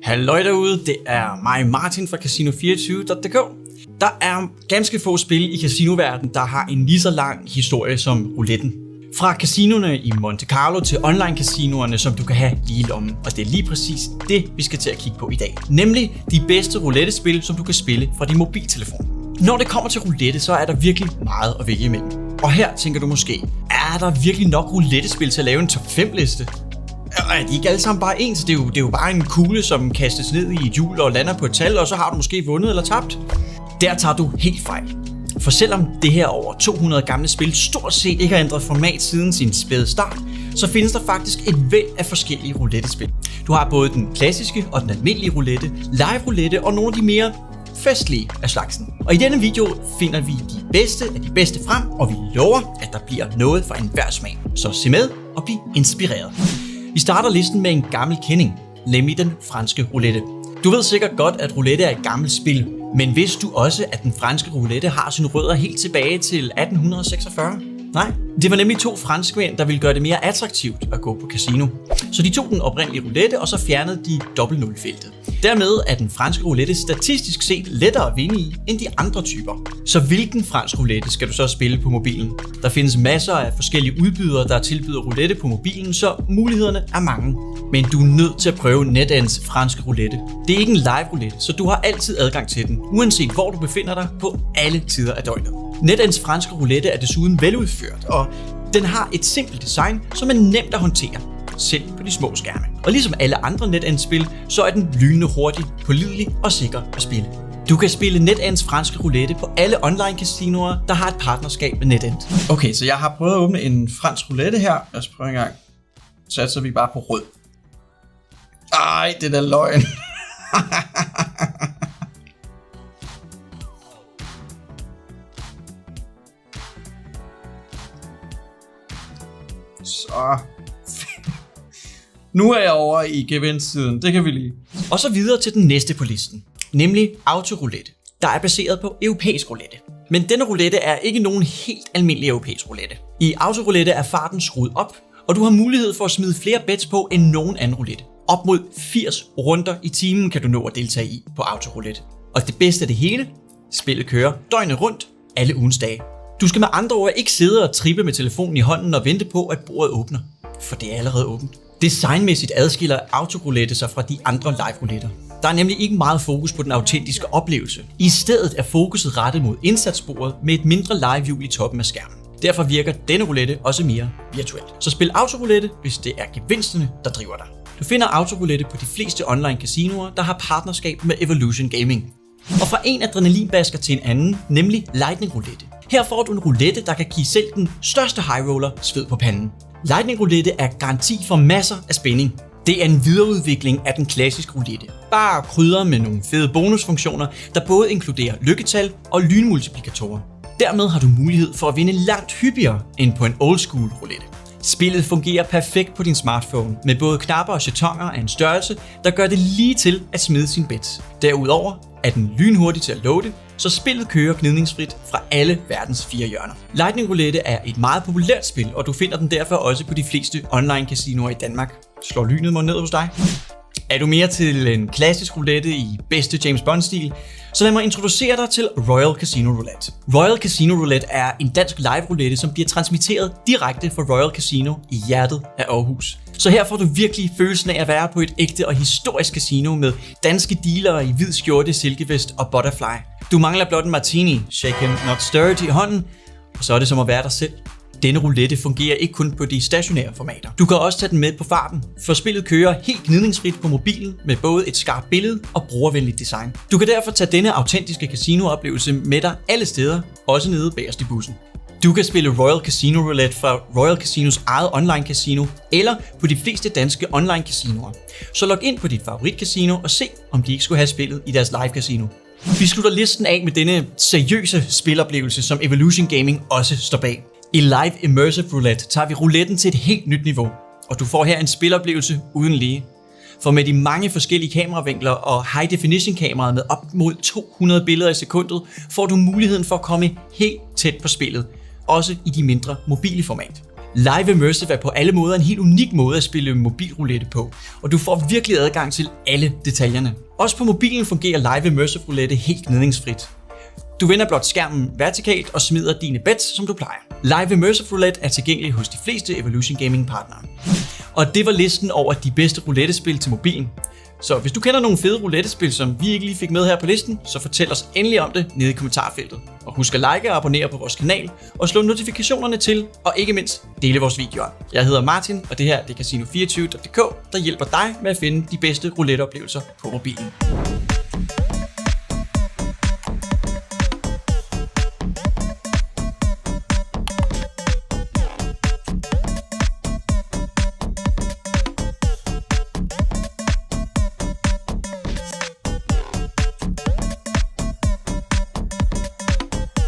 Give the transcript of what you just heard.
Halløj derude, det er mig Martin fra Casino24.dk. Der er ganske få spil i casinoverdenen, der har en lige så lang historie som rouletten. Fra casinoerne i Monte Carlo til online-casinoerne, som du kan have lige i lommen. Og det er lige præcis det, vi skal til at kigge på i dag. Nemlig de bedste roulette-spil, som du kan spille fra din mobiltelefon. Når det kommer til roulette, så er der virkelig meget at vælge imellem. Og her tænker du måske, er der virkelig nok roulette-spil til at lave en top 5-liste? Er de ikke alle sammen bare ens? Det er jo bare en kugle, som kastes ned i et hjul og lander på et tal, og så har du måske vundet eller tabt. Der tager du helt fejl. For selvom det her over 200 gamle spil stort set ikke har ændret format siden sin spæde start, så findes der faktisk et væld af forskellige roulette-spil. Du har både den klassiske og den almindelige roulette, live roulette og nogle af de mere festlige af slagsen. Og i denne video finder vi de bedste af de bedste frem, og vi lover, at der bliver noget for enhver smag. Så se med og bliv inspireret. Vi starter listen med en gammel kending, nemlig den franske roulette. Du ved sikkert godt, at roulette er et gammelt spil, men vidste du også, at den franske roulette har sine rødder helt tilbage til 1846? Nej, det var nemlig to franskmænd, der ville gøre det mere attraktivt at gå på casino. Så de tog den oprindelige roulette, og så fjernede de dobbelt-nul-feltet. Dermed er den franske roulette statistisk set lettere at vinde i end de andre typer. Så hvilken fransk roulette skal du så spille på mobilen? Der findes masser af forskellige udbydere, der tilbyder roulette på mobilen, så mulighederne er mange. Men du er nødt til at prøve NetEnt's franske roulette. Det er ikke en live roulette, så du har altid adgang til den, uanset hvor du befinder dig på alle tider af døgnet. NetEnt's franske roulette er desuden veludført, og den har et simpelt design, som er nemt at håndtere, selv på de små skærme. Og ligesom alle andre NetEnt-spil, så er den lynende hurtig, pålidelig og sikker at spille. Du kan spille NetEnt's franske roulette på alle online-casinoer, der har et partnerskab med NetEnt. Okay, så jeg har prøvet at åbne en fransk roulette her. Lad os prøve en gang. Satser vi bare på rød. Ej, det er da løgn. Så. Nu er jeg over i gevinstsiden, det kan vi lige. Og så videre til den næste på listen, nemlig autoroulette, der er baseret på europæisk roulette. Men denne roulette er ikke nogen helt almindelig europæisk roulette. I autoroulette er farten skruet op, og du har mulighed for at smide flere bets på end nogen anden roulette. Op mod 80 runder i timen kan du nå at deltage i på autoroulette. Og det bedste af det hele, spillet kører døgnet rundt, alle ugens dage. Du skal med andre ord ikke sidde og trippe med telefonen i hånden og vente på, at bordet åbner, for det er allerede åbent. Designmæssigt adskiller autoroulette sig fra de andre live-rouletter. Der er nemlig ikke meget fokus på den autentiske oplevelse. I stedet er fokuset rettet mod indsatsbordet med et mindre live-view i toppen af skærmen. Derfor virker denne roulette også mere virtuelt. Så spil autoroulette, hvis det er gevinsterne, der driver dig. Du finder autoroulette på de fleste online casinoer, der har partnerskab med Evolution Gaming. Og fra en adrenalinbasker til en anden, nemlig Lightning Roulette. Her får du en roulette, der kan give selv den største high roller sved på panden. Lightning Roulette er garanti for masser af spænding. Det er en videreudvikling af den klassiske roulette. Bare krydret med nogle fede bonusfunktioner, der både inkluderer lykketal og lynmultiplikatorer. Dermed har du mulighed for at vinde langt hyppigere end på en old school roulette. Spillet fungerer perfekt på din smartphone med både knapper og jetoner af en størrelse, der gør det lige til at smide sin bets. Derudover er den lynhurtig til at loade, så spillet kører gnidningsfrit fra alle verdens 4 hjørner. Lightning Roulette er et meget populært spil, og du finder den derfor også på de fleste online casinoer i Danmark. Slår lynet mod ned hos dig? Er du mere til en klassisk roulette i bedste James Bond-stil, så lad mig introducere dig til Royal Casino Roulette. Royal Casino Roulette er en dansk live roulette, som bliver transmitteret direkte fra Royal Casino i hjertet af Aarhus. Så her får du virkelig følelsen af at være på et ægte og historisk casino med danske dealere i hvid skjorte, silkevest og butterfly. Du mangler blot en martini, shaken not stirred i hånden, og så er det som at være dig selv. Denne roulette fungerer ikke kun på de stationære formater. Du kan også tage den med på farten, for spillet kører helt gnidningsfrit på mobilen med både et skarpt billede og brugervenligt design. Du kan derfor tage denne autentiske casino-oplevelse med dig alle steder, også nede bagerst i bussen. Du kan spille Royal Casino Roulette fra Royal Casinos eget online casino eller på de fleste danske online casinoer. Så log ind på dit favoritcasino og se, om de ikke skulle have spillet i deres live casino. Vi slutter listen af med denne seriøse spiloplevelse, som Evolution Gaming også står bag. I Live Immersive Roulette tager vi rouletten til et helt nyt niveau, og du får her en spiloplevelse uden lige. For med de mange forskellige kameravinkler og high definition kameraet med op mod 200 billeder i sekundet, får du muligheden for at komme helt tæt på spillet, også i de mindre mobile format. Live Immersive er på alle måder en helt unik måde at spille mobilroulette på, og du får virkelig adgang til alle detaljerne. Også på mobilen fungerer Live Immersive roulette helt gnidningsfrit. Du vender blot skærmen vertikalt og smider dine bets, som du plejer. Live Immersive roulette er tilgængelig hos de fleste Evolution Gaming partnere. Og det var listen over de bedste roulettespil til mobilen. Så hvis du kender nogle fede roulettespil, som vi ikke lige fik med her på listen, så fortæl os endelig om det nede i kommentarfeltet. Og husk at like og abonnere på vores kanal, og slå notifikationerne til, og ikke mindst dele vores videoer. Jeg hedder Martin, og det her er Casino24.dk, der hjælper dig med at finde de bedste rouletteoplevelser på mobilen.